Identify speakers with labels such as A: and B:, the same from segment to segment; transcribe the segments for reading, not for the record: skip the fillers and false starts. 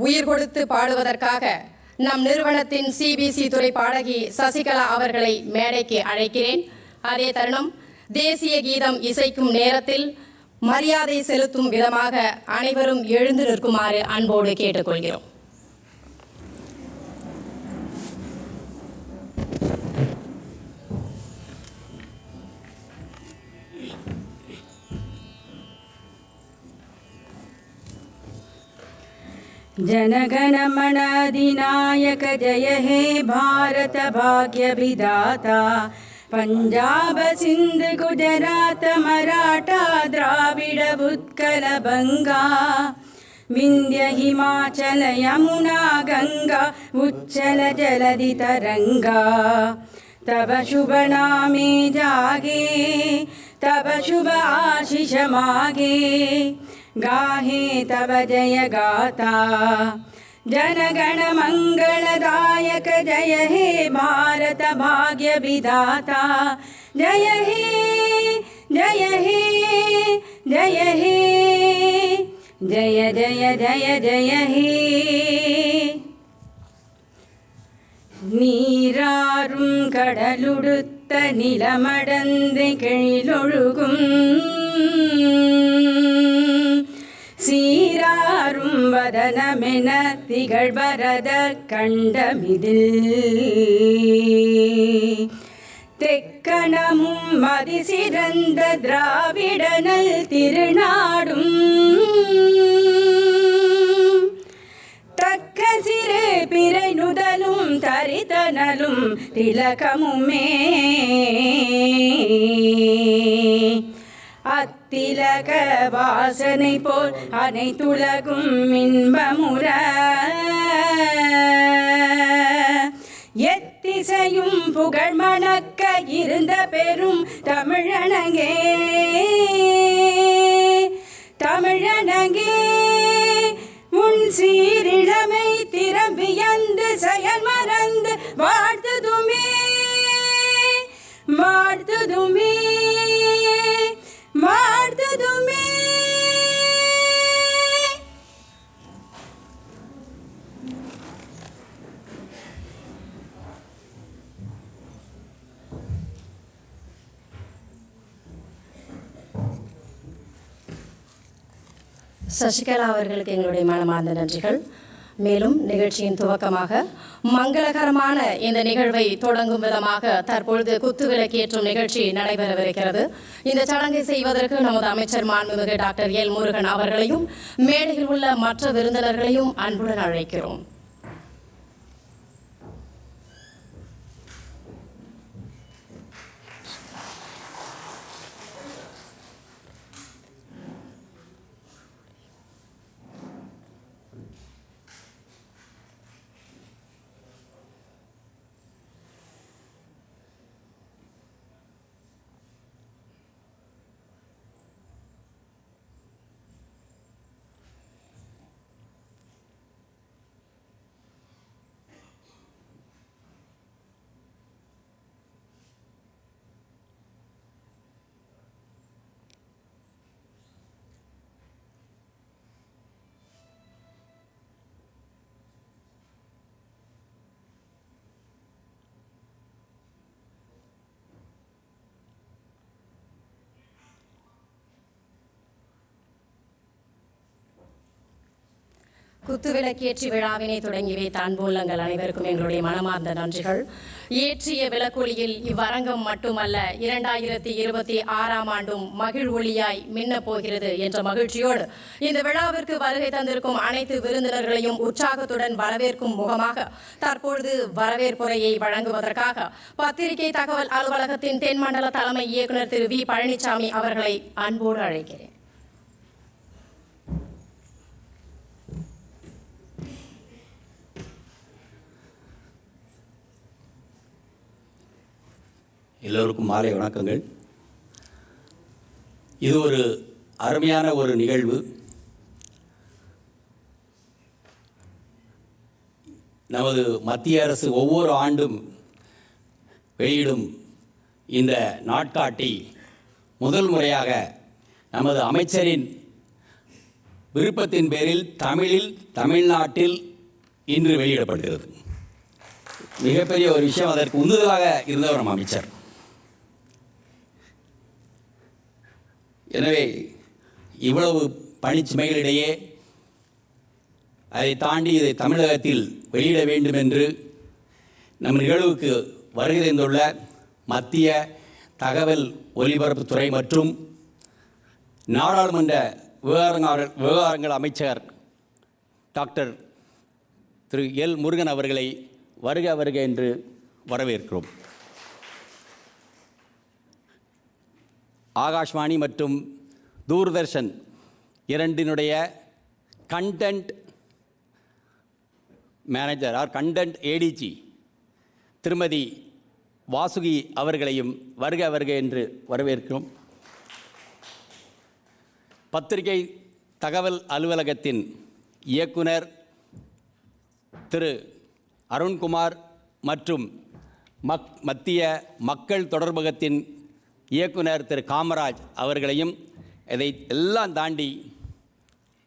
A: உயிர் கொடுத்து பாடுவதற்காக நம் நிறுவனத்தின் சிபிசி துறை பாடகி சசிகலா அவர்களை மேடைக்கு அழைக்கிறேன். அதே தருணம் தேசிய கீதம் இசைக்கும் நேரத்தில் மரியாதை செலுத்தும் விதமாக அனைவரும் எழுந்து நிற்குமாறு அன்போடு கேட்டுக்கொள்கிறோம்.
B: जनगण मन अधिनायक जय हे भारत भाग्य विधाता पंजाब सिंध गुजरात मराठा द्राविड उत्कल बंगा विंध्य हिमाचल यमुना गंगा उच्चल जलधि तरंगा तब शुभ नामे जागे तब शुभ आशीष मागे गाहे तब जय गाता जनगण मंगलदायक जय हे भारत भाग्य विधाता जय हे जय हे जय हे जय जय जय जय हे நீராறும் கடலுடுத்த நிலமடந்து கெழிலொழுகும் சீராரும் வதனமென திகழ்வரத கண்டமிதில் தெக்கணமும் மதிசிறந்த திராவிடனல் திருநாடும் தக்க சிறு பிறை நுதலும் தரிதனலும் திலகமுமே அத்திலக வாசனை போல் அனைத்துலகும் இன்பமுற எத்திசையும் புகழ் மணக்க இருந்த பெரும் தமிழனங்கே தமிழனங்கே உன் சீரிழமை திறம்பியந்து செயல் மறந்து வாழ்த்துதுமே வாழ்த்துதுமே வாழ்த்துதுமே.
A: சசிகலா அவர்களுக்கு எங்களுடைய மனமார்ந்த நன்றிகள். மேலும் நிகழ்ச்சியின் துவக்கமாக மங்களகரமான இந்த நிகழ்வை தொடங்கும் விதமாக தற்பொழுது குத்துவிளக்கேற்றும் நிகழ்ச்சி நடைபெறவிருக்கிறது. இந்த சடங்கை செய்வதற்கு நமது அமைச்சர் மாண்புமிகு டாக்டர் எல் முருகன் அவர்களையும் மேடையில் உள்ள மற்ற விருந்தினர்களையும் அன்புடன் அழைக்கிறோம். குத்துவிளக்கேற்றி விழாவினை தொடங்கி வைத்த அன்புள்ளங்கள் அனைவருக்கும் எங்களுடைய மனமார்ந்த நன்றிகள். ஏற்றிய விளக்கொலியில் இவ்வரங்கம் மட்டுமல்ல 2026ஆம் ஆண்டும் மகிழ் ஒளியாய் மின்னப் போகிறது என்ற மகிழ்ச்சியோடு இந்த விழாவிற்கு வருகை தந்திருக்கும் அனைத்து விருந்தினர்களையும் உற்சாகத்துடன் வரவேற்கும் முகமாக தற்பொழுது வரவேற்புரையை வழங்குவதற்காக பத்திரிகை தகவல் அலுவலகத்தின் தென்மண்டல தலைமை இயக்குநர் திரு வி பழனிசாமி அவர்களை அன்போடு அழைக்கிறேன்.
C: எல்லோருக்கும் மாலை வணக்கங்கள். இது ஒரு அருமையான ஒரு நிகழ்வு. நமது மத்திய அரசு ஒவ்வொரு ஆண்டும் வெளியிடும் இந்த நாட்காட்டி முதல் முறையாக நமது அமைச்சரின் விருப்பத்தின் பேரில் தமிழ்நாட்டில் இன்று வெளியிடப்படுகிறது. மிகப்பெரிய ஒரு விஷயம். அதற்கு உந்துதலாக இருந்தவர் நம் அமைச்சர். எனவே இவ்வளவு பணிச்சுமைகளிடையே அதை தாண்டி இதை தமிழகத்தில் வெளியிட வேண்டும் என்று நம் நிகழ்வுக்கு வருகை தந்துள்ள மத்திய தகவல் ஒலிபரப்புத்துறை மற்றும் நாடாளுமன்ற விவகாரங்கள் அமைச்சர் டாக்டர் திரு எல் முருகன் அவர்களை வருக என்று வரவேற்கிறோம். ஆகாஷ்வாணி மற்றும் தூர்தர்ஷன் இரண்டினுடைய கண்டென்ட் மேனேஜர் கண்டென்ட் ஏடிஜி திருமதி வாசுகி அவர்களையும் வருக என்று வரவேற்கிறோம். பத்திரிகை தகவல் அலுவலகத்தின் இயக்குனர் திரு அருண்குமார் மற்றும் மத்திய மக்கள் தொடர்பகத்தின் இயக்குனர் திரு காமராஜ் அவர்களையும் இதை எல்லாம் தாண்டி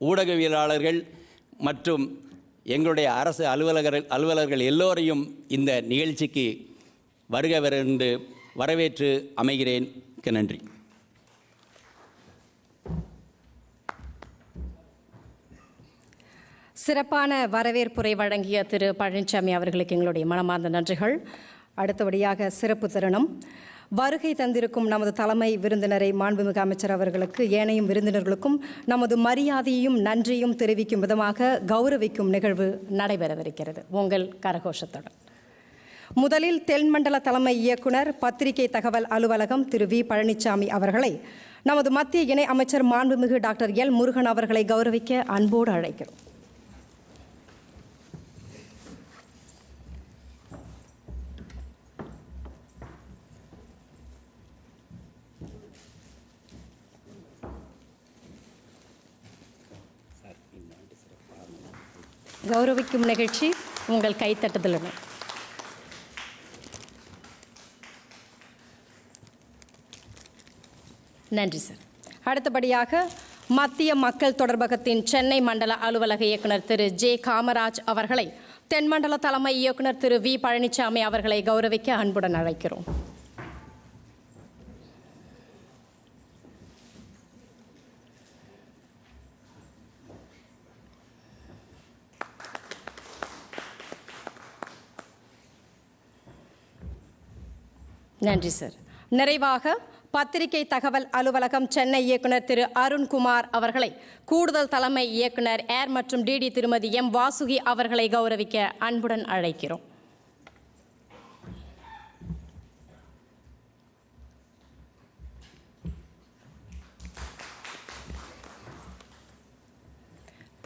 C: ஊடகவியலாளர்கள் மற்றும் எங்களுடைய அரசு அலுவலர்கள் எல்லோரையும் இந்த நிகழ்ச்சிக்கு வருக என்று வரவேற்று அமைகிறேன். நன்றி.
A: சிறப்பான வரவேற்புரை வழங்கிய திரு பழனிசாமி அவர்களுக்கு எங்களுடைய மனமார்ந்த நன்றிகள். அடுத்தபடியாக சிறப்பு தருணம். வருகை தந்திருக்கும் நமது தலைமை விருந்தினரை மாண்புமிகு அமைச்சர் அவர்களுக்கு ஏனையும் விருந்தினர்களுக்கும் நமது மரியாதையையும் நன்றியும் தெரிவிக்கும் விதமாக கௌரவிக்கும் நிகழ்வு நடைபெறவிருக்கிறது. உங்கள் கரகோஷத்துடன் முதலில் தென்மண்டல தலைமை இயக்குனர் பத்திரிகை தகவல் அலுவலகம் திரு வி பழனிசாமி அவர்களை நமது மத்திய இணை அமைச்சர் மாண்புமிகு டாக்டர் எல் முருகன் அவர்களை கௌரவிக்க அன்போடு அழைக்கிறோம். கௌரவிக்கும் நிகழ்ச்சி உங்கள் கைத்தட்டுதலுடன். நன்றி சார். அடுத்தபடியாக மத்திய மக்கள் தொடர்பகத்தின் சென்னை மண்டல அலுவலக இயக்குனர் திரு ஜே காமராஜ் அவர்களை தென்மண்டல தலைமை இயக்குனர் திரு வி பழனிசாமி அவர்களை கௌரவிக்க அன்புடன் அழைக்கிறோம். நன்றி சார். நிறைவாக பத்திரிகை தகவல் அலுவலகம் சென்னை இயக்குனர் திரு அருண்குமார் அவர்களை கூடுதல் தலைமை இயக்குனர் ஏர் மற்றும் டிடி திருமதி எம் வாசுகி அவர்களை கௌரவிக்க அன்புடன் அழைக்கிறோம்.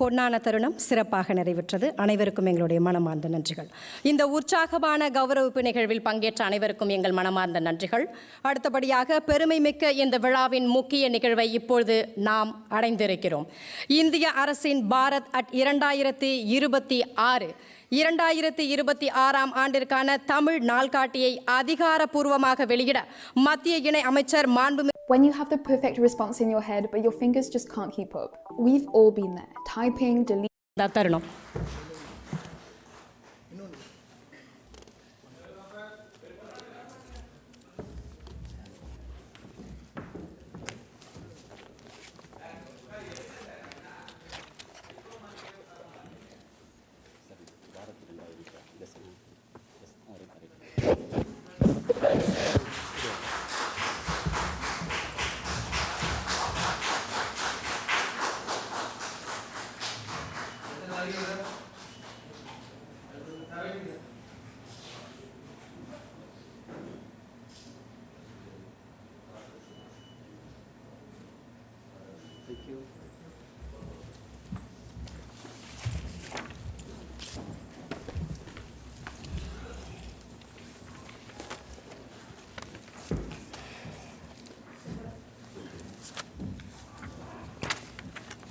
A: பொன்னான தருணம் சிறப்பாக நிறைவேற்றது. அனைவருக்கும் எங்களுடைய மனமார்ந்த நன்றிகள். இந்த உற்சாகமான கௌரவிப்பு நிகழ்வில் பங்கேற்ற அனைவருக்கும் எங்கள் மனமார்ந்த நன்றிகள். அடுத்தபடியாக பெருமை மிக்க இந்த விழாவின் முக்கிய நிகழ்வை இப்பொழுது நாம் அடைந்திருக்கிறோம். இந்திய அரசின் பாரத் அட் 2026 2026ஆம் ஆண்டிற்கான தமிழ் நாள்காட்டியை அதிகாரப்பூர்வமாக வெளியிட மத்திய இணை அமைச்சர் மாண்புமிகு
D: When you have the perfect response in your head, but your fingers just can't keep up. We've all been there. Typing, deleting.
A: தருணம்.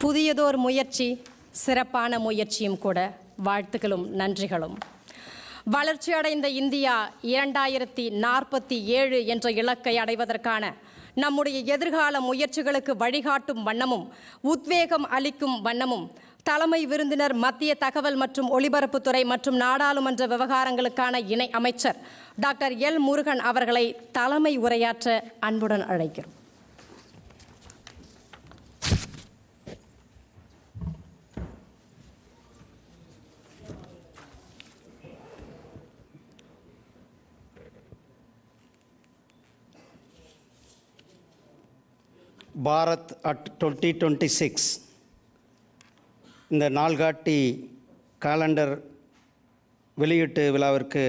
A: புதியதோர் முயற்சி, சிறப்பான முயற்சியும் கூட. வாழ்த்துக்களும் நன்றிகளும். வளர்ச்சியடைந்த இந்தியா 2047 என்ற இலக்கை அடைவதற்கான நம்முடைய எதிர்கால முயற்சிகளுக்கு வழிகாட்டும் வண்ணமும் உத்வேகம் அளிக்கும் வண்ணமும் தலைமை விருந்தினர் மத்திய தகவல் மற்றும் ஒலிபரப்புத்துறை மற்றும் நாடாளுமன்ற விவகாரங்களுக்கான இணை அமைச்சர் டாக்டர் எல் முருகன் அவர்களை தலைமை உரையாற்ற அன்புடன் அழைக்கிறோம்.
E: பாரத் அட் 2026 இந்த நாள்காட்டி காலண்டர் வெளியீட்டு விழாவிற்கு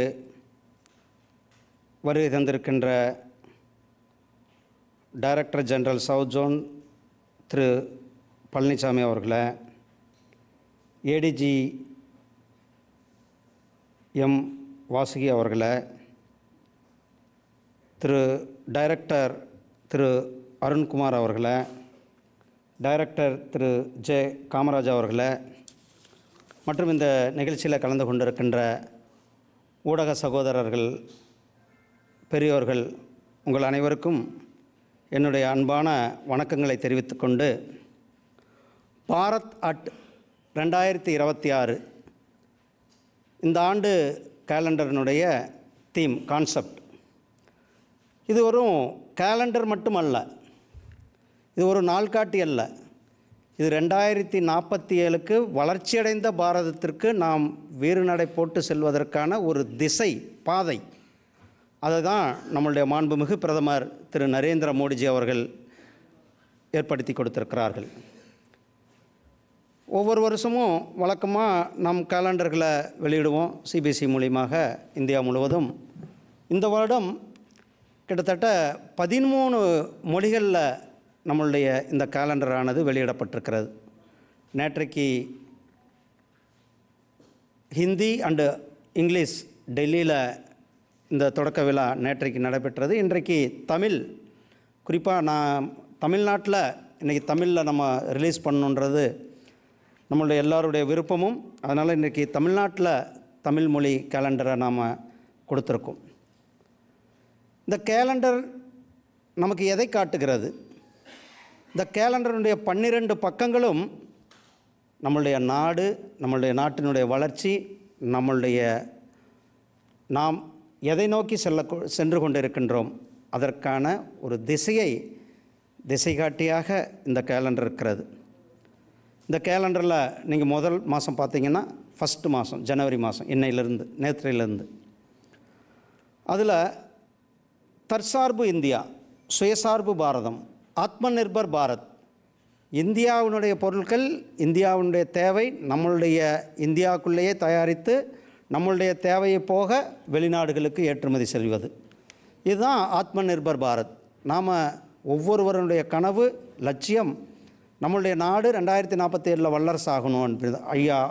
E: வருகை தந்திருக்கின்ற டைரக்டர் ஜெனரல் சவுத் ஜோன் திரு பழனிசாமி அவர்களை, ஏடிஜி எம் வாசுகி அவர்களை, திரு டைரக்டர் திரு அருண்குமார் அவர்களை, டைரக்டர் திரு ஜே காமராஜ் அவர்களை மற்றும் இந்த நிகழ்ச்சியில் கலந்து கொண்டிருக்கின்ற ஊடக சகோதரர்கள், பெரியோர்கள், உங்கள் அனைவருக்கும் என்னுடைய அன்பான வணக்கங்களை தெரிவித்துக்கொண்டு, பாரத் அட் 2026 இந்த ஆண்டு கேலண்டரினுடைய தீம் கான்செப்ட். இது ஒரு கேலண்டர் மட்டுமல்ல, இது ஒரு நாள்காட்டி அல்ல. இது 2047க்கு வளர்ச்சியடைந்த பாரதத்திற்கு நாம் வீறுநடை போட்டு செல்வதற்கான ஒரு திசை பாதை. அதை தான் நம்மளுடைய மாண்புமிகு பிரதமர் திரு நரேந்திர மோடிஜி அவர்கள் ஏற்படுத்தி கொடுத்திருக்கிறார்கள். ஒவ்வொரு வருஷமும் வழக்கமாக நம் கேலண்டர்களை வெளியிடுவோம் சிபிஎஸ்சி மூலியமாக இந்தியா முழுவதும். இந்த வருடம் கிட்டத்தட்ட 13 மொழிகளில் நம்மளுடைய இந்த கேலண்டரானது வெளியிடப்பட்டிருக்கிறது. நேற்றைக்கு ஹிந்தி அண்டு இங்கிலீஷ் டெல்லியில் இந்த தொடக்க விழா நேற்றைக்கு நடைபெற்றது. இன்றைக்கு தமிழ், குறிப்பாக நான் தமிழ்நாட்டில் இன்றைக்கி தமிழில் நம்ம ரிலீஸ் பண்ணணுன்றது நம்மளுடைய எல்லாருடைய விருப்பமும். அதனால் இன்றைக்கி தமிழ்நாட்டில் தமிழ் மொழி கேலண்டரை நாம் கொடுத்துருக்கோம். இந்த கேலண்டர் நமக்கு எதை காட்டுகிறது? இந்த கேலண்டருடைய 12 பக்கங்களும் நம்மளுடைய நாடு, நம்மளுடைய நாட்டினுடைய வளர்ச்சி, நாம் எதை நோக்கி சென்று கொண்டிருக்கின்றோம் அதற்கான ஒரு திசை காட்டியாக இந்த கேலண்டர் இருக்கிறது. இந்த கேலண்டரில் நீங்கள் முதல் மாதம் பார்த்தீங்கன்னா ஃபஸ்ட்டு மாதம் ஜனவரி மாதம், இன்னையிலிருந்து நேற்றையிலிருந்து, அதில் தற்சார்பு இந்தியா, சுயசார்பு பாரதம், ஆத்ம நிர்பர் பாரத், இந்தியாவினுடைய பொருட்கள், இந்தியாவினுடைய தேவை நம்மளுடைய இந்தியாவுக்குள்ளேயே தயாரித்து நம்மளுடைய தேவையை போக வெளிநாடுகளுக்கு ஏற்றுமதி செல்வது, இதுதான் ஆத்ம நிர்பர் பாரத். நாம் ஒவ்வொருவருடைய கனவு, லட்சியம், நம்மளுடைய நாடு 2047 வல்லரசு ஆகணும் என்பது ஐயா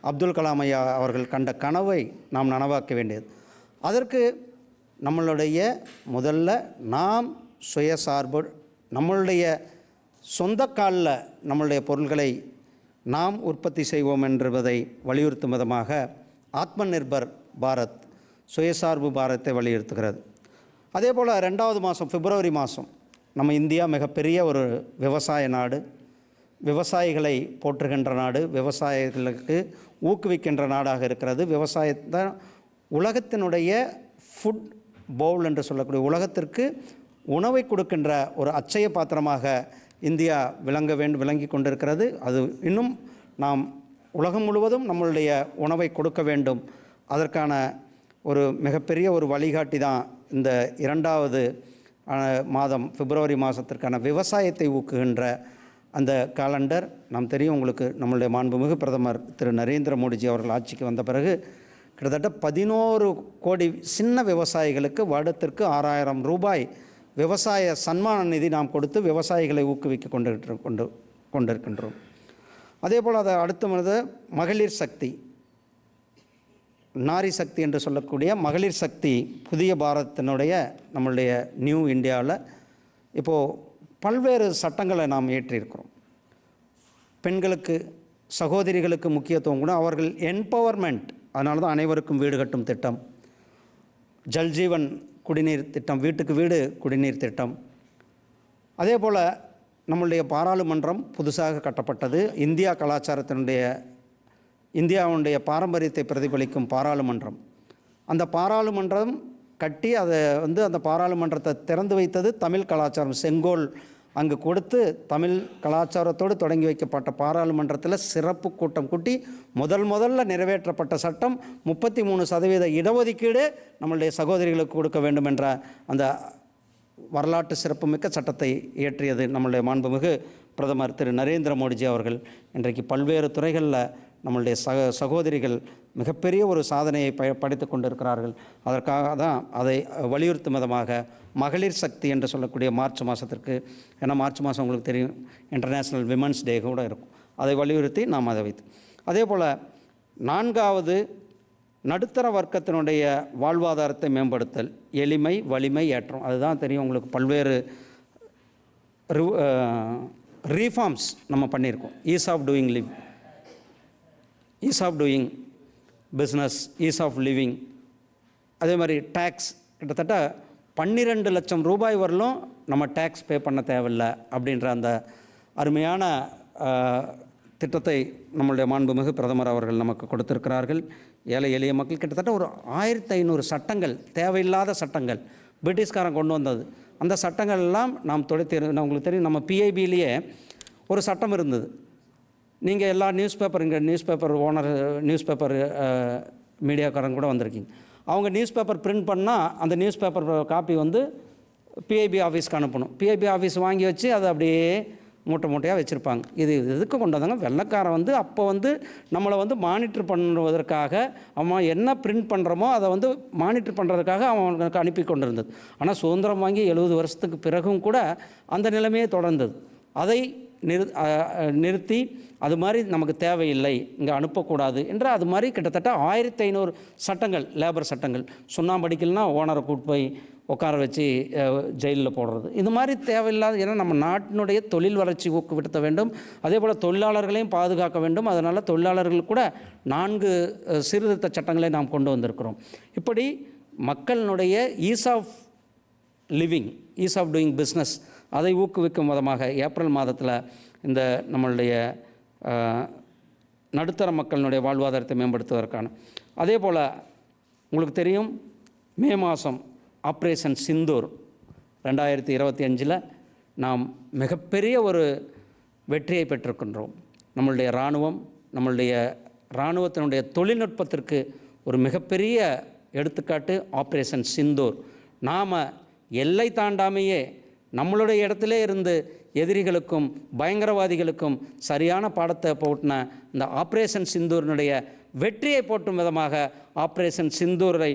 E: அப்துல் கலாம் ஐயா அவர்கள் கண்ட கனவை நாம் நனவாக்க வேண்டியது. அதற்கு நம்மளுடைய முதல்ல நாம் சுயசார்பு, நம்மளுடைய சொந்த காலில் நம்மளுடைய பொருள்களை நாம் உற்பத்தி செய்வோம் என்பதை வலியுறுத்தும் விதமாக ஆத்ம நிர்பர் பாரத், சுயசார்பு பாரத்தை வலியுறுத்துகிறது. அதே போல் 2வது மாதம் பிப்ரவரி மாதம் நம்ம இந்தியா மிகப்பெரிய ஒரு விவசாய நாடு, விவசாயிகளை போற்றுகின்ற நாடு, விவசாயிகளுக்கு ஊக்குவிக்கின்ற நாடாக இருக்கிறது. விவசாயத்தை உலகத்தினுடைய ஃபுட் பவுல் என்று சொல்லக்கூடிய உலகத்திற்கு உணவை கொடுக்கின்ற ஒரு அச்சய பாத்திரமாக இந்தியா விளங்கி கொண்டிருக்கிறது. அது இன்னும் நாம் உலகம் முழுவதும் நம்மளுடைய உணவை கொடுக்க வேண்டும். அதற்கான ஒரு மிகப்பெரிய ஒரு வழிகாட்டி தான் இந்த 2வது மாதம் பிப்ரவரி மாதத்திற்கான விவசாயத்தை ஊக்குகின்ற அந்த காலண்டர். நாம் தெரியும் உங்களுக்கு, நம்மளுடைய மாண்புமிகு பிரதமர் திரு நரேந்திர மோடிஜி அவர்கள் ஆட்சிக்கு வந்த பிறகு கிட்டத்தட்ட 11 கோடி சின்ன விவசாயிகளுக்கு வருடத்திற்கு 6000 ரூபாய் விவசாய சன்மான நிதி நாம் கொடுத்து விவசாயிகளை ஊக்குவிக்க கொண்டிருக்கின்றோம். அதே போல் அதை அடுத்த மகளிர் சக்தி, நாரி சக்தி என்று சொல்லக்கூடிய மகளிர் சக்தி, புதிய பாரதத்தினுடைய நம்மளுடைய நியூ இந்தியாவில் இப்போது பல்வேறு சட்டங்களை நாம் இயற்றியிருக்கிறோம். பெண்களுக்கு, சகோதரிகளுக்கு முக்கியத்துவம் கூட, அவர்கள் என்பவர்மெண்ட் அதனால தான் அனைவருக்கும் வீடு கட்டும் திட்டம், ஜல்ஜீவன் குடிநீர் திட்டம், வீட்டுக்கு வீடு குடிநீர் திட்டம். அதே போல் நம்மளுடைய பாராளுமன்றம் புதுசாக கட்டப்பட்டது. இந்தியாவுடைய பாரம்பரியத்தை பிரதிபலிக்கும் பாராளுமன்றம். அந்த பாராளுமன்றம் கட்டி அதை அந்த பாராளுமன்றத்தை திறந்து வைத்தது தமிழ் கலாச்சாரம். செங்கோல் அங்கு கொடுத்து தமிழ் கலாச்சாரத்தோடு தொடங்கி வைக்கப்பட்ட பாராளுமன்றத்தில் சிறப்பு கூட்டம் கூட்டி முதல்ல நிறைவேற்றப்பட்ட சட்டம் 33% இடஒதுக்கீடு நம்மளுடைய சகோதரிகளுக்கு கொடுக்க வேண்டும் என்ற அந்த வரலாற்று சிறப்புமிக்க சட்டத்தை இயற்றியது நம்மளுடைய மாண்புமிகு பிரதமர் திரு நரேந்திர மோடிஜி அவர்கள். இன்றைக்கு பல்வேறு துறைகளில் நம்மளுடைய சகோதரிகள் மிகப்பெரிய ஒரு சாதனையை படைத்து கொண்டிருக்கிறார்கள். அதற்காக தான் அதை வலியுறுத்தும் விதமாக மகளிர் சக்தி என்று சொல்லக்கூடிய மார்ச் மாதத்திற்கு, ஏன்னா மார்ச் மாதம் உங்களுக்கு தெரியும் இன்டர்நேஷ்னல் விமன்ஸ் டே கூட இருக்கும், அதை வலியுறுத்தி நாம் அதை வைத்து. அதே போல் 4வது நடுத்தர வர்க்கத்தினுடைய வாழ்வாதாரத்தை மேம்படுத்தல், எளிமை, வலிமை, ஏற்றம். அதுதான் தெரியும் உங்களுக்கு. பல்வேறு ரீஃபார்ம்ஸ் நம்ம பண்ணியிருக்கோம். Ease of doing business, ease of living. அதே மாதிரி டேக்ஸ் கிட்டத்தட்ட 12 லட்சம் ரூபாய் வரலும் நம்ம டேக்ஸ் பே பண்ண தேவையில்லை அப்படின்ற அந்த அருமையான திட்டத்தை நம்மளுடைய மாண்புமிகு பிரதமர் அவர்கள் நமக்கு கொடுத்திருக்கிறார்கள். ஏழை எளிய மக்கள் கிட்டத்தட்ட ஒரு 1500 சட்டங்கள், தேவையில்லாத சட்டங்கள் பிரிட்டிஷ்காரன் கொண்டு வந்தது. அந்த சட்டங்கள் எல்லாம் நாம் உங்களுக்கு தெரியும், நம்ம பிஐபியிலேயே ஒரு சட்டம் இருந்தது. நீங்கள் எல்லா இங்கே நியூஸ் பேப்பர் மீடியாக்காரங்க கூட வந்திருக்கீங்க. அவங்க நியூஸ் பேப்பர் பிரிண்ட் பண்ணால் அந்த நியூஸ் பேப்பர் காப்பி பிஐபி ஆஃபீஸ்க்கு அனுப்பணும். பிஐபி ஆஃபீஸ் வாங்கி வச்சு அதை அப்படியே மூட்டையாக வச்சுருப்பாங்க. இது எதுக்கு கொண்டு வந்தாங்க? வெள்ளைக்காரன் அப்போ நம்மளை மானிட்டர் பண்ணுவதற்காக, அவன் என்ன பிரிண்ட் பண்ணுறோமோ அதை மானிட்டர் பண்ணுறதுக்காக அவனுக்கு அனுப்பி கொண்டு இருந்தது. ஆனால் சுதந்திரம் வாங்கி 70 வருஷத்துக்கு பிறகும் கூட அந்த நிலைமையே தொடர்ந்தது. அதை நிறுத்தி அது மாதிரி நமக்கு தேவையில்லை, இங்கே அனுப்பக்கூடாது என்று அது மாதிரி கிட்டத்தட்ட 1500 சட்டங்கள், லேபர் சட்டங்கள். சுண்ணாம்பு அடிக்கலைன்னா ஓனரை கூட்டு போய் உட்கார வச்சு ஜெயிலில் போடுறது, இது மாதிரி தேவையில்லாத. ஏன்னா நம்ம நாட்டினுடைய தொழில் வளர்ச்சி ஊக்குவிடுத்த வேண்டும், அதே போல் தொழிலாளர்களையும் பாதுகாக்க வேண்டும். அதனால் தொழிலாளர்கள் கூட 4 சீர்திருத்த சட்டங்களை நாம் கொண்டு வந்திருக்கிறோம். இப்படி மக்களினுடைய ease of living, ease of doing business அதை ஊக்குவிக்கும் விதமாக ஏப்ரல் மாதத்தில் இந்த நம்மளுடைய நடுத்தர மக்களினுடைய வாழ்வாதாரத்தை மேம்படுத்துவதற்கான. அதே போல் உங்களுக்கு தெரியும், மே மாதம் ஆப்ரேஷன் சிந்தூர் 2025 நாம் மிகப்பெரிய ஒரு வெற்றியை பெற்றிருக்கின்றோம். நம்மளுடைய இராணுவத்தினுடைய தொழில்நுட்பத்திற்கு ஒரு மிகப்பெரிய எடுத்துக்காட்டு ஆப்ரேஷன் சிந்தூர். நாம் எல்லை தாண்டாமையே நம்மளுடைய இடத்திலே இருந்து எதிரிகளுக்கும் பயங்கரவாதிகளுக்கும் சரியான பாடத்தை போட்டின இந்த ஆப்ரேஷன் சிந்தூரினுடைய வெற்றியை போற்றும் விதமாக ஆப்ரேஷன் சிந்தூரை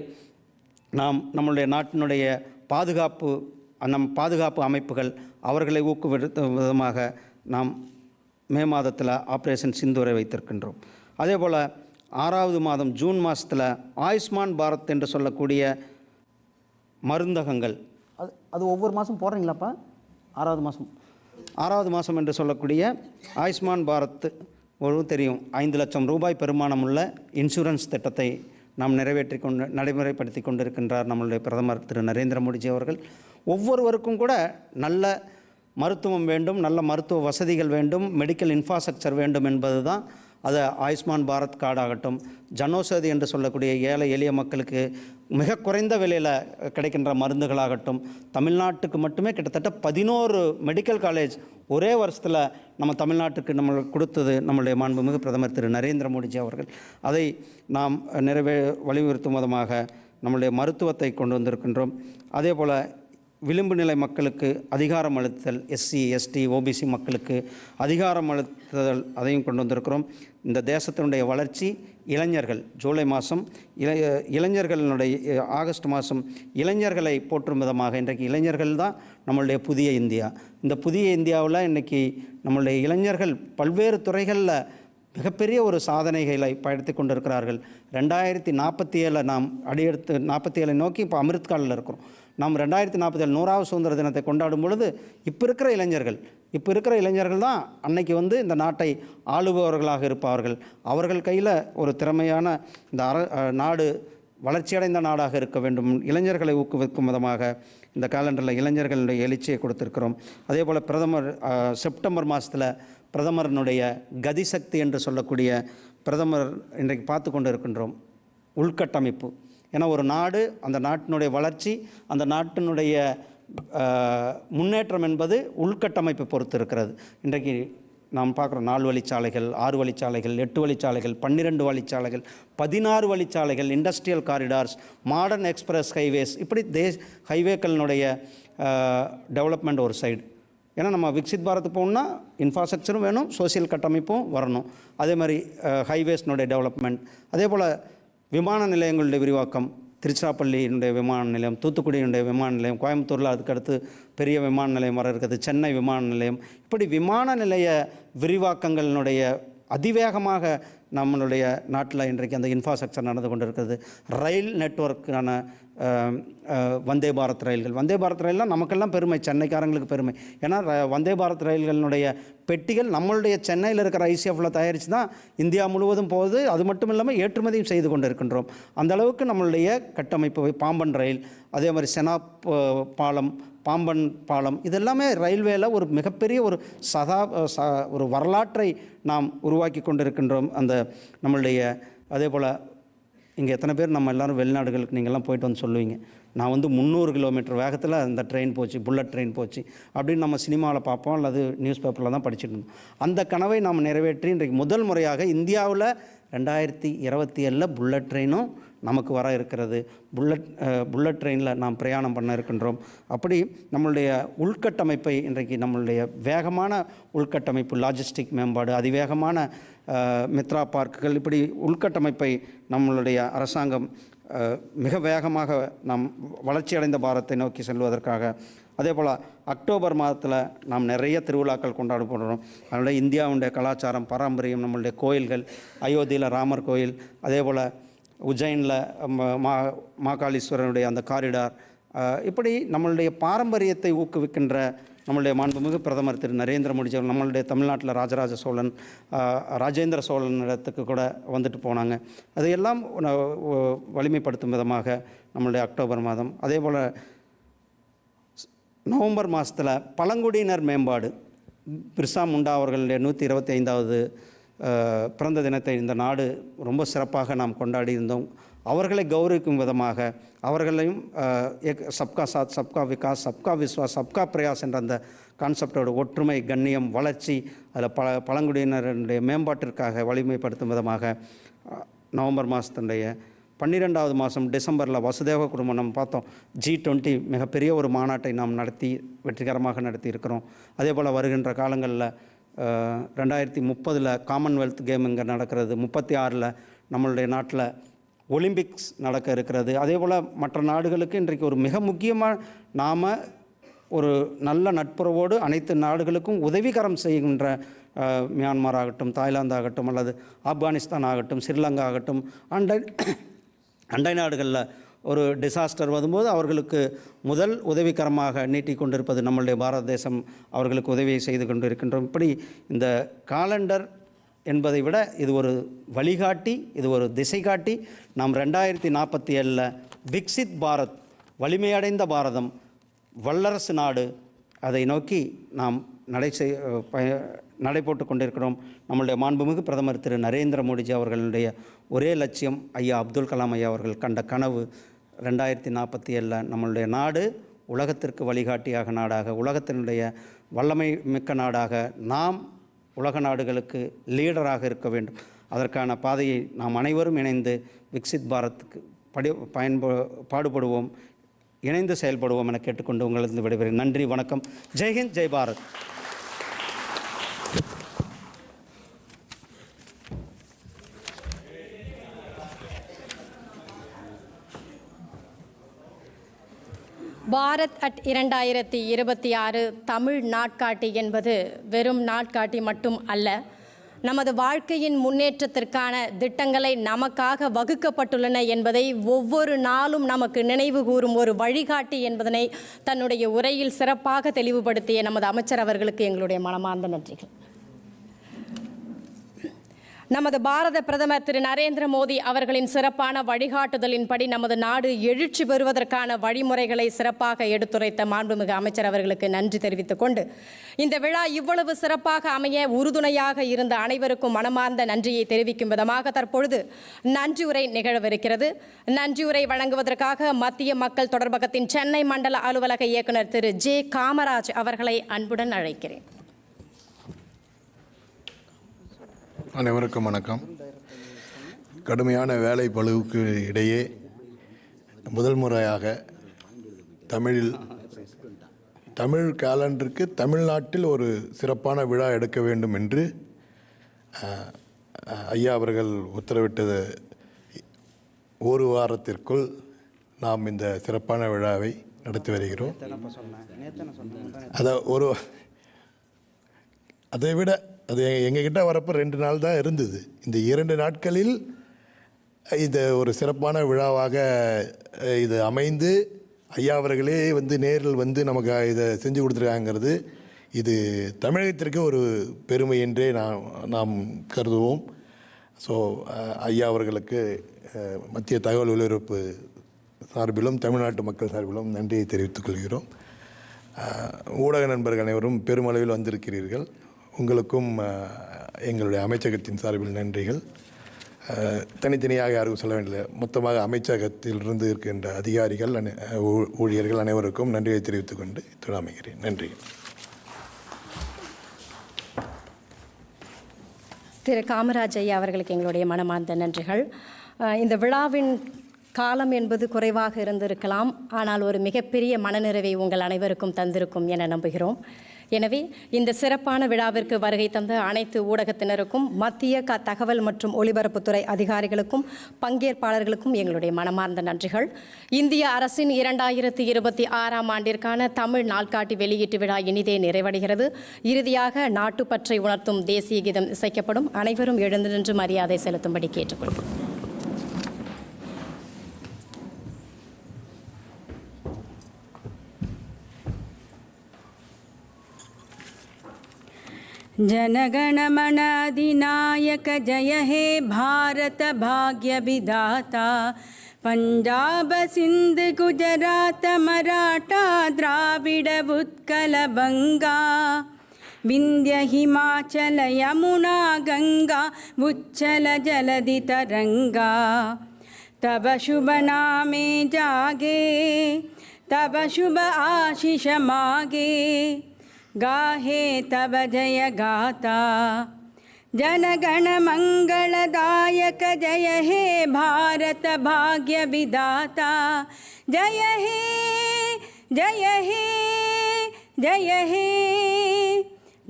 E: நம்மளுடைய நாட்டினுடைய பாதுகாப்பு அமைப்புகள் அவர்களை ஊக்குவிக்கும் விதமாக நாம் மே மாதத்தில் ஆப்ரேஷன் சிந்தூரை வைத்திருக்கின்றோம். அதே போல் 6வது மாதம் ஜூன் மாதத்தில் ஆயுஷ்மான் பாரத் என்று சொல்லக்கூடிய மருந்தகங்கள், அது ஒவ்வொரு மாதம் போடுறீங்களாப்பா? 6வது மாதம் என்று சொல்லக்கூடிய ஆயுஷ்மான் பாரத் தெரியும், 5 லட்சம் ரூபாய் பெருமானமுள்ள இன்சூரன்ஸ் திட்டத்தை நாம் நடைமுறைப்படுத்தி கொண்டிருக்கின்றார் நம்மளுடைய பிரதமர் திரு நரேந்திர மோடிஜி அவர்கள். ஒவ்வொருவருக்கும் கூட நல்ல மருத்துவம் வேண்டும், நல்ல மருத்துவ வசதிகள் வேண்டும், மெடிக்கல் இன்ஃப்ராஸ்ட்ரக்சர் வேண்டும் என்பது தான். அது ஆயுஷ்மான் பாரத் கார்டு ஆகட்டும், ஜனோஷதி என்று சொல்லக்கூடிய ஏழை எளிய மக்களுக்கு மிக குறைந்த விலையில் கிடைக்கின்ற மருந்துகளாகட்டும், தமிழ்நாட்டுக்கு மட்டுமே கிட்டத்தட்ட 11 மெடிக்கல் காலேஜ் ஒரே வருஷத்தில் நம்ம தமிழ்நாட்டுக்கு நம்மளுக்கு கொடுத்தது நம்மளுடைய மாண்புமிகு பிரதமர் திரு நரேந்திர மோடிஜி அவர்கள். அதை நாம் வலியுறுத்தும் விதமாக நம்மளுடைய மருத்துவத்தை கொண்டு வந்திருக்கின்றோம். அதே போல் விளிம்பு நிலை மக்களுக்கு அதிகாரம் அளித்தல், எஸ்சி எஸ்டி ஓபிசி மக்களுக்கு அதிகாரம் அளித்தல், அதையும் கொண்டு வந்திருக்கிறோம். இந்த தேசத்தினுடைய வளர்ச்சி இளைஞர்கள், ஜூலை மாதம் இளைஞர்களுடைய ஆகஸ்ட் மாதம் இளைஞர்களை போற்றும் விதமாக இன்றைக்கு இளைஞர்கள் தான் நம்மளுடைய புதிய இந்தியா. இந்த புதிய இந்தியாவில் இன்றைக்கி நம்மளுடைய இளைஞர்கள் பல்வேறு துறைகளில் மிகப்பெரிய ஒரு சாதனைகளை படுத்தி கொண்டிருக்கிறார்கள். 2047 நாம் அடியெடுத்து 47 நோக்கி இப்போ அமிர்த்காலில் இருக்கிறோம். நாம் 2047 100வது சுதந்திர தினத்தை கொண்டாடும் பொழுது இப்போ இருக்கிற இளைஞர்கள் தான் அன்னைக்கு வந்து இந்த நாட்டை ஆளுபவர்களாக இருப்பார்கள். அவர்கள் கையில் ஒரு திறமையான இந்த நாடு வளர்ச்சியடைந்த நாடாக இருக்க வேண்டும். இளைஞர்களை ஊக்குவிக்கும் விதமாக இந்த காலண்டரில் இளைஞர்களுடைய எழுச்சியை கொடுத்திருக்கிறோம். அதே போல் செப்டம்பர் மாதத்தில் பிரதமரனுடைய கதிசக்தி என்று சொல்லக்கூடிய பிரதமர் இன்றைக்கு பார்த்து கொண்டு இருக்கின்றோம் உள்கட்டமைப்பு. ஏன்னா ஒரு நாடு, அந்த நாட்டினுடைய வளர்ச்சி, அந்த நாட்டினுடைய முன்னேற்றம் என்பது உள்கட்டமைப்பை பொறுத்து இருக்கிறது. இன்றைக்கு நாம் பார்க்குறோம் 4 வழிச்சாலைகள், 6 வழிச்சாலைகள், 8 வழிச்சாலைகள், 12 வழிச்சாலைகள், 16 வழிச்சாலைகள், industrial corridors, modern express highways, இப்படி ஹைவேக்களினுடைய டெவலப்மெண்ட் ஒரு சைடு. ஏன்னா நம்ம விக்சித் பாரத் போகணுன்னா இன்ஃப்ராஸ்ட்ரக்சரும் வேணும், சோசியல் கட்டமைப்பும் வரணும். அதே மாதிரி ஹைவேஸ்னுடைய டெவலப்மெண்ட், அதே போல் விமான நிலையங்களுடைய விரிவாக்கம், திருச்சிராப்பள்ளியினுடைய விமான நிலையம், தூத்துக்குடியினுடைய விமான நிலையம், கோயம்புத்தூரில் அதுக்கடுத்து பெரிய விமான நிலையம் வர இருக்குது, சென்னை விமான நிலையம், இப்படி விமான நிலைய விரிவாக்கங்களினுடைய அதிவேகமாக நம்மளுடைய நாட்டில் இன்றைக்கு அந்த இன்ஃப்ராஸ்ட்ரக்சர் நடந்து கொண்டு இருக்கிறது. ரயில் நெட்வொர்க்கான வந்தே பாரத் ரயில்னால் நமக்கெல்லாம் பெருமை, சென்னைக்காரங்களுக்கு பெருமை. ஏன்னா வந்தே பாரத் ரயில்களினுடைய பெட்டிகள் நம்மளுடைய சென்னையில் இருக்கிற ஐசிஎஃப்பில் தயாரித்து தான் இந்தியா முழுவதும் போகுது. அது மட்டும் இல்லாமல் ஏற்றுமதியும் செய்து கொண்டு இருக்கின்றோம். அந்த அளவுக்கு நம்மளுடைய கட்டமைப்பு, பாம்பன் ரயில், அதே மாதிரி செனாப் பாலம், பாம்பன் பாலம், இதெல்லாமே ரயில்வேல ஒரு மிகப்பெரிய ஒரு வரலாற்றை நாம் உருவாக்கி கொண்டிருக்கின்றோம். அந்த நம்மளுடைய அதே போல் இங்கே எத்தனை பேர் நம்ம எல்லோரும் வெளிநாடுகளுக்கு நீங்கள்லாம் போயிட்டு வந்து சொல்லுவீங்க, நான் வந்து 300 கிலோமீட்டர் வேகத்தில் அந்த ட்ரெயின் போச்சு, புல்லட் ட்ரெயின் போச்சு அப்படின்னு நம்ம சினிமாவில் பார்ப்போம், அல்லது நியூஸ் பேப்பரில் தான் படிச்சுட்டு இருந்தோம். அந்த கனவை நாம் நிறைவேற்றி இன்றைக்கு முதல் முறையாக இந்தியாவில் 2027 புல்லட் ட்ரெயினும் நமக்கு வர இருக்கிறது. புல்லட் ட்ரெயினில் நாம் பிரயாணம் பண்ண இருக்கின்றோம். அப்படி நம்மளுடைய உள்கட்டமைப்பை இன்றைக்கு நம்மளுடைய வேகமான உள்கட்டமைப்பு, லாஜிஸ்டிக் மேம்பாடு, அதிவேகமான மித்ரா பார்க்குகள், இப்படி உள்கட்டமைப்பை நம்மளுடைய அரசாங்கம் மிக வேகமாக நாம் வளர்ச்சியடைந்த பாரத்தை நோக்கி செல்வதற்காக, அதே போல் அக்டோபர் மாதத்தில் நாம் நிறைய திருவிழாக்கள் கொண்டாட போடுறோம். அதனால் இந்தியாவுடைய கலாச்சாரம், பாரம்பரியம், நம்மளுடைய கோயில்கள், அயோத்தியில் ராமர் கோயில், அதே போல் உஜ்ஜைனில் மாகாளீஸ்வரனுடைய அந்த காரிடார், இப்படி நம்மளுடைய பாரம்பரியத்தை ஊக்குவிக்கின்ற நம்மளுடைய மாண்புமிகு பிரதமர் திரு நரேந்திர மோடி அவர்கள் நம்மளுடைய தமிழ்நாட்டில் ராஜேந்திர சோழன் இடத்துக்கு கூட வந்துட்டு போனாங்க. அதையெல்லாம் வலிமைப்படுத்தும் விதமாக நம்மளுடைய அக்டோபர் மாதம், அதே போல் நவம்பர் மாதத்தில் பழங்குடியினர் மேம்பாடு, பிர்சா முண்டா அவர்களுடைய 125வது பிறந்த தினத்தை இந்த நாடு ரொம்ப சிறப்பாக நாம் கொண்டாடி இருந்தோம். அவர்களை கௌரவிக்கும் விதமாக அவர்களையும் சப்கா சாத், சப்கா விகாஸ், சப்கா விஸ்வாஸ், சப்கா பிரயாஸ் என்ற அந்த கான்செப்டோட ஒற்றுமை, கண்ணியம், வளர்ச்சி, அதில் பழங்குடியினருடைய மேம்பாட்டிற்காக வலிமைப்படுத்தும் விதமாக நவம்பர் மாதத்தினுடைய 12வது மாதம் டிசம்பரில் வசுதேவ குடும்பம் நம்ம பார்த்தோம். G20 மிகப்பெரிய ஒரு மாநாட்டை நாம் வெற்றிகரமாக நடத்தி இருக்கிறோம். அதே போல் வருகின்ற காலங்களில் 2030 காமன்வெல்த் கேம் இங்கே நடக்கிறது, 36 நம்மளுடைய நாட்டில் ஒலிம்பிக்ஸ் நடக்க இருக்கிறது. அதே போல் மற்ற நாடுகளுக்கு இன்றைக்கு ஒரு மிக முக்கியமாக நாம் ஒரு நல்ல நட்புறவோடு அனைத்து நாடுகளுக்கும் உதவிகரம் செய்கின்ற மியான்மர் ஆகட்டும், தாய்லாந்து ஆகட்டும், அல்லது ஆப்கானிஸ்தான் ஆகட்டும், ஸ்ரீலங்கா ஆகட்டும், அண்டை நாடுகளில் ஒரு டிசாஸ்டர் வரும்போது அவர்களுக்கு முதல் உதவிகரமாக நீட்டிக்கொண்டிருப்பது நம்மளுடைய பாரத தேசம். அவர்களுக்கு உதவியை செய்து கொண்டு இருக்கின்றோம். இப்படி இந்த காலண்டர் என்பதை விட இது ஒரு வழிகாட்டி, இது ஒரு திசை காட்டி. நாம் 2047 விக்சித் பாரத், வலிமையடைந்த பாரதம், வல்லரசு நாடு, அதை நோக்கி நாம் நடை போட்டு கொண்டிருக்கிறோம். நம்மளுடைய மாண்புமிகு பிரதமர் திரு நரேந்திர மோடிஜி அவர்களுடைய ஒரே லட்சியம், ஐயா அப்துல் கலாம் ஐயா அவர்கள் கண்ட கனவு, 2047 நம்மளுடைய நாடு உலகத்திற்கு வழிகாட்டியாக நாடாக, உலகத்தினுடைய வல்லமை மிக்க நாடாக, நாம் உலக நாடுகளுக்கு லீடராக இருக்க வேண்டும். அதற்கான பாதையை நாம் அனைவரும் இணைந்து விக்சித் பாரத்துக்கு பாடுபடுவோம், இணைந்து செயல்படுவோம் என கேட்டுக்கொண்டு உங்களிடம் விடைபெறுகிறேன். நன்றி, வணக்கம். ஜெய்ஹிந்த், ஜெய் பாரத்.
A: பாரத் அட் 2026 தமிழ் நாட்காட்டி என்பது வெறும் நாட்காட்டி மட்டும் அல்ல, நமது வாழ்க்கையின் முன்னேற்றத்திற்கான திட்டங்களை நமக்காக வகுக்கப்பட்டுள்ளன என்பதை ஒவ்வொரு நாளும் நமக்கு நினைவு கூறும் ஒரு வழிகாட்டி என்பதனை தன்னுடைய உரையில் சிறப்பாக தெளிவுபடுத்திய நமது அமைச்சர் அவர்களுக்கு எங்களுடைய மனமார்ந்த நன்றிகள். நமது பாரத பிரதமர் திரு நரேந்திர மோடி அவர்களின் சிறப்பான வழிகாட்டுதலின்படி நமது நாடு எழுச்சி பெறுவதற்கான வழிமுறைகளை சிறப்பாக எடுத்துரைத்த மாண்புமிகு அமைச்சர் அவர்களுக்கு நன்றி தெரிவித்துக் கொண்டு, இந்த விழா இவ்வளவு சிறப்பாக அமைய உறுதுணையாக இருந்த அனைவருக்கும் மனமார்ந்த நன்றியை தெரிவிக்கும் விதமாக தற்பொழுது நன்றியுரை நிகழவிருக்கிறது. நன்றியுரை வழங்குவதற்காக மத்திய மக்கள் தொடர்பகத்தின் சென்னை மண்டல அலுவலக இயக்குநர் திரு ஜே காமராஜ் அவர்களை அன்புடன் அழைக்கிறேன்.
F: அனைவருக்கும் வணக்கம். கடுமையான வேலை பளுவுக்கு இடையே முதல் முறையாக தமிழ் கேலண்டருக்கு தமிழ்நாட்டில் ஒரு சிறப்பான விழா எடுக்க வேண்டும் என்று ஐயா அவர்கள் உத்தரவிட்டது ஒரு வாரத்திற்குள் நாம் இந்த சிறப்பான விழாவை நடத்தி வருகிறோம். அதை விட அது எங்ககிட்ட வரப்போ 2 நாள் தான் இருந்தது. இந்த 2 நாட்களில் இது ஒரு சிறப்பான விழாவாக இது அமைந்து ஐயா அவர்களே நேரில் நமக்கு இதை செஞ்சு கொடுத்துருக்காங்கிறது இது தமிழகத்திற்கு ஒரு பெருமை என்றே நாம் கருதுவோம். ஸோ ஐயா அவர்களுக்கு மத்திய தகவல் ஒலிபரப்பு சார்பிலும் தமிழ்நாட்டு மக்கள் சார்பிலும் நன்றியை தெரிவித்துக் கொள்கிறோம். ஊடக நண்பர்கள் அனைவரும் பெருமளவில் வந்திருக்கிறீர்கள். உங்களுக்கும் எங்களுடைய அமைச்சகத்தின் சார்பில் நன்றிகள். தனித்தனியாக யாருக்கும் சொல்ல வேண்டிய, மொத்தமாக அமைச்சகத்திலிருந்து இருக்கின்ற அதிகாரிகள் ஊழியர்கள் அனைவருக்கும் நன்றியை தெரிவித்துக் கொண்டு அமைகிறேன். நன்றி.
A: திரு காமராஜ் ஐயா அவர்களுக்கு எங்களுடைய மனமார்ந்த நன்றிகள். இந்த விழாவின் காலம் என்பது குறைவாக இருந்திருக்கலாம், ஆனால் ஒரு மிகப்பெரிய மனநிறைவை உங்கள் அனைவருக்கும் தந்திருக்கும் என நம்புகிறோம். எனவே இந்த சிறப்பான விழாவிற்கு வருகை தந்த அனைத்து ஊடகத்தினருக்கும், மத்திய தகவல் மற்றும் ஒலிபரப்புத்துறை அதிகாரிகளுக்கும் பங்கேற்பாளர்களுக்கும் எங்களுடைய மனமார்ந்த நன்றிகள். இந்திய அரசின் 2026ஆம் ஆண்டிற்கான தமிழ் நாள்காட்டி வெளியீட்டு விழா இனிதே நிறைவடைகிறது. இறுதியாக நாட்டுப்பற்றை உணர்த்தும் தேசிய கீதம் இசைக்கப்படும். அனைவரும் எழுந்து நின்று மரியாதை செலுத்தும்படி கேட்டுக்கொள்கிறோம்.
B: जनगणमन अधिनायक जय हे भारत भाग्य विधाता, पंजाब सिंध गुजरात मराठा द्राविड उत्कल बंगा, विंध्य हिमाचल यमुना गंगा उच्चल जलधि तरंगा, तब शुभ नामे जागे तब शुभ आशीष मागे, गाहे तब जय गाता, जनगण मंगलदायक जय हे भारत भाग्य विधाता, जय हे जय हे जय हे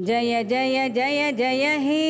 B: जय जय जय जय हे।